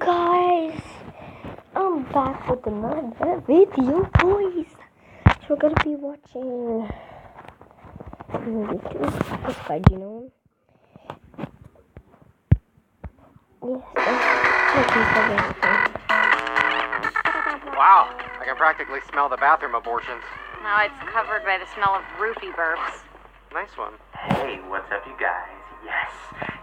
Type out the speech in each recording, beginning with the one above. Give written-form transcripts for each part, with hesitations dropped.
Guys, I'm back with another video, boys. So we're gonna be watching this guy, do you know him? Yes, wow, I can practically smell the bathroom abortions. No, it's covered by the smell of roofie burps. Nice one. Hey, what's up, you guys? Yes,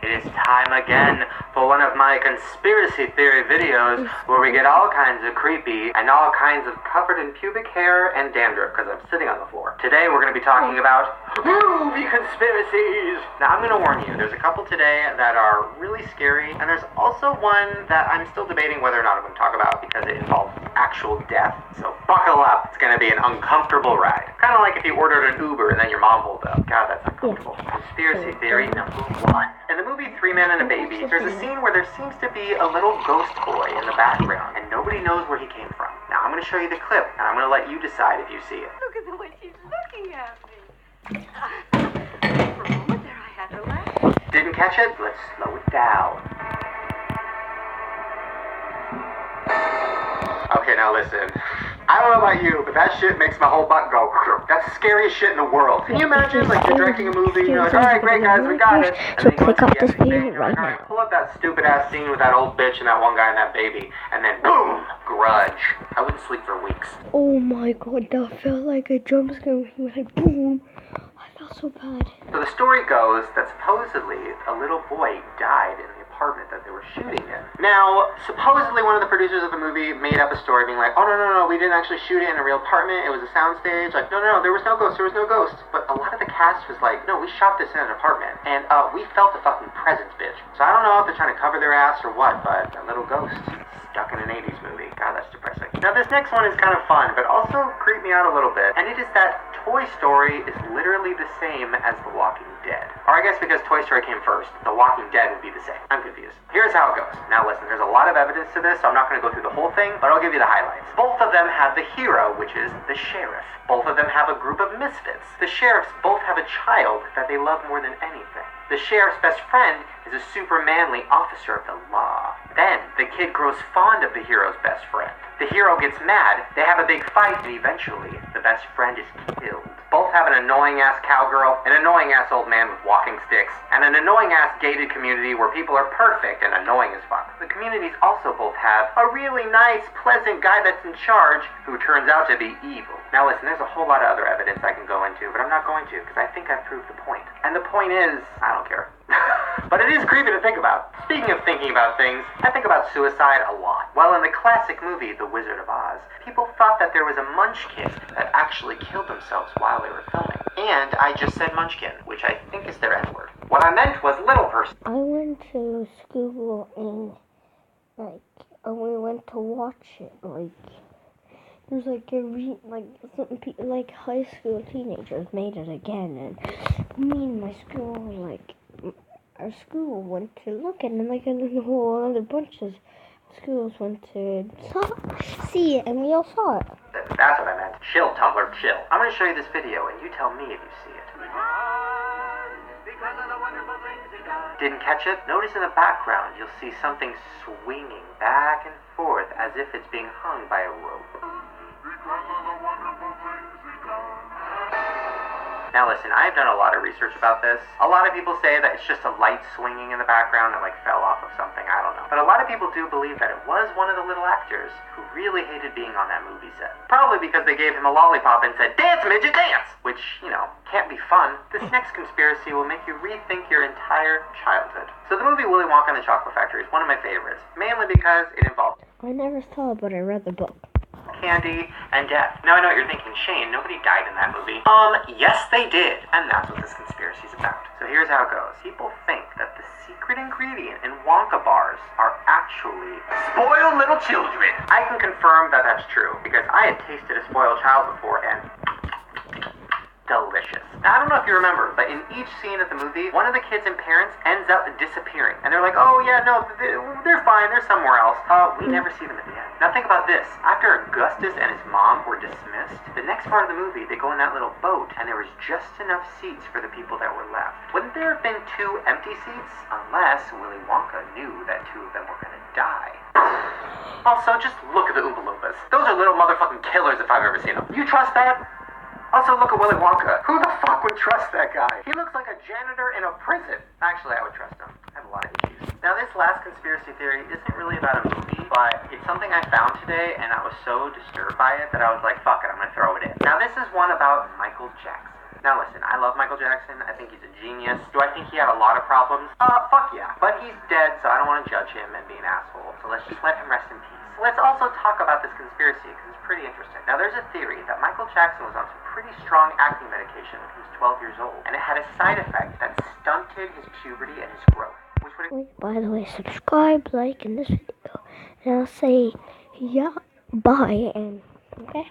it is time again for one of my conspiracy theory videos where we get all kinds of creepy and all kinds of covered in pubic hair and dandruff because I'm sitting on the floor. Today we're going to be talking about movie conspiracies. Now I'm going to warn you, there's a couple today that are really scary, and there's also one that I'm still debating whether or not I'm going to talk about because it involves actual death. So buckle up, it's going to be an uncomfortable ride. Kind of like if you ordered an Uber and then your mom pulled up. God, that's uncomfortable. Conspiracy theory number 1. In the movie Three Men and a Baby, there's a scene where there seems to be a little ghost boy in the background, and nobody knows where he came from. Now I'm going to show you the clip, and I'm going to let you decide if you see it. Look at the way she's looking at me. For a moment there, I had her laugh. Didn't catch it? Let's slow it down. Okay, now listen. I don't know about you, but that shit makes my whole butt go. That's the scariest shit in the world. Can you imagine, like, you're directing a movie, and you're like, alright, great guys, we got it. And So then you go click into off the this editing video bay, and you're right like, alright, now. pull up that stupid ass scene with that old bitch and that one guy and that baby, and then boom, Grudge. I wouldn't sleep for weeks. Oh my god, that felt like a jump scare. Like boom. I felt so bad. So the story goes that supposedly a little boy died in the apartment that they were shooting in. Now, supposedly one of the producers of the movie made up a story being like, oh no, we didn't actually shoot it in a real apartment, it was a soundstage. Like, no, there was no ghost. But a lot of the cast was like, no, we shot this in an apartment, and we felt a fucking presence, bitch. So I don't know if they're trying to cover their ass or what, but a little ghost stuck in an 80s movie. God, that's depressing. Now this next one is kind of fun, but also creeped me out a little bit, and it is that Toy Story is literally the same as The Walking Dead. Or I guess because Toy Story came first, The Walking Dead would be the same. I'm confused. Here's how it goes. Now listen, there's a lot of evidence to this, so I'm not going to go through the whole thing, but I'll give you the highlights. Both of them have the hero, which is the sheriff. Both of them have a group of misfits. The sheriffs both have a child that they love more than anything. The sheriff's best friend is a super manly officer of the law. Then, the kid grows fond of the hero's best friend. The hero gets mad, they have a big fight, and eventually, the best friend is killed. Both have an annoying-ass cowgirl, an annoying-ass old man with walking sticks, and an annoying-ass gated community where people are perfect and annoying as fuck. The communities also both have a really nice, pleasant guy that's in charge who turns out to be evil. Now listen, there's a whole lot of other evidence I can go into, but I'm not going to because I think I've proved the point. And the point is, I don't care. But it is creepy to think about. Speaking of thinking about things, I think about suicide a lot. Well, in the classic movie, The Wizard of Oz, people thought that there was a munchkin that actually killed themselves while they were filming. And I just said munchkin, which I think is their N-word. What I meant was little person. I went to school and we went to watch it. There's like high school teenagers made it again, and me and my school our school went to look at it, and a whole other bunch of schools went to see it, and we all saw it. That's what I meant. Chill, Tumblr, chill. I'm going to show you this video, and you tell me if you see it. Didn't catch it? Notice in the background, you'll see something swinging back and forth as if it's being hung by a rope. Now listen, I've done a lot of research about this. A lot of people say that it's just a light swinging in the background that fell off of something, I don't know. But a lot of people do believe that it was one of the little actors who really hated being on that movie set. Probably because they gave him a lollipop and said, "Dance, midget, dance!" Which, can't be fun. This next conspiracy will make you rethink your entire childhood. So the movie Willy Wonka and the Chocolate Factory is one of my favorites, mainly because it involved I never saw it, but I read the book. candy, and death. Now I know what you're thinking, Shane, nobody died in that movie. Yes they did, and that's what this conspiracy is about. So here's how it goes. People think that the secret ingredient in Wonka bars are actually spoiled little children. I can confirm that that's true, because I had tasted a spoiled child before, and delicious. Now, I don't know if you remember, but in each scene of the movie, one of the kids and parents ends up disappearing. And they're like, oh yeah, no, they're fine, they're somewhere else. We never see them at the end. Now think about this. After Augustus and his mom were dismissed, the next part of the movie, they go in that little boat, and there was just enough seats for the people that were left. Wouldn't there have been 2 empty seats? Unless Willy Wonka knew that 2 of them were gonna die. Also, just look at the Oompa Loompas. Those are little motherfucking killers if I've ever seen them. You trust that? Also, look at Willy Wonka. Who the fuck would trust that guy? He looks like a janitor in a prison. Actually, I would trust him. I have a lot of issues. Now, this last conspiracy theory isn't really about a movie, but it's something I found today, and I was so disturbed by it that I was like, fuck it, I'm gonna throw it in. Now, this is one about Michael Jackson. Now listen, I love Michael Jackson. I think he's a genius. Do I think he had a lot of problems? Fuck yeah. But he's dead, so I don't want to judge him and be an asshole. So let's just let him rest in peace. Let's also talk about this conspiracy, because it's pretty interesting. Now there's a theory that Michael Jackson was on some pretty strong acne medication when he was 12 years old, and it had a side effect that stunted his puberty and his growth. Which would... By the way, subscribe, like in this video, and I'll say, yeah, bye, and, okay?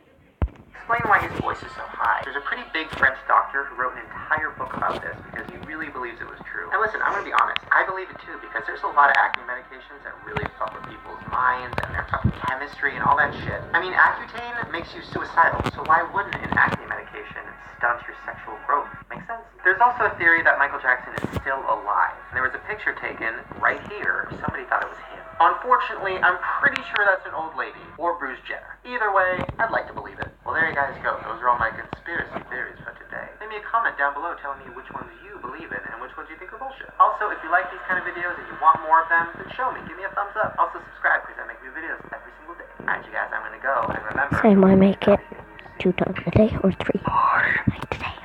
Explain why his voice is so high. There's a pretty big French doctor who wrote an entire book about this because he really believes it was true. And listen, I'm gonna be honest, I believe it too because there's a lot of acne medications that really fuck with people's minds and their fucking chemistry and all that shit. I mean, Accutane makes you suicidal, so why wouldn't an acne medication stunt your sexual growth? Makes sense? There's also a theory that Michael Jackson is still alive. There was a picture taken right here. Somebody thought it was him. Unfortunately, I'm pretty sure that's an old lady or Bruce Jenner. Either way, I'd like to believe it. Well, there you guys go. Those are all my conspiracy theories for today. Leave me a comment down below telling me which ones you believe in and which ones you think are bullshit. Also, if you like these kind of videos and you want more of them, then show me. Give me a thumbs up. Also, subscribe because I make new videos every single day. Alright, you guys, I'm gonna go. And remember... Same, I make it 2 times a day or 3. Like today.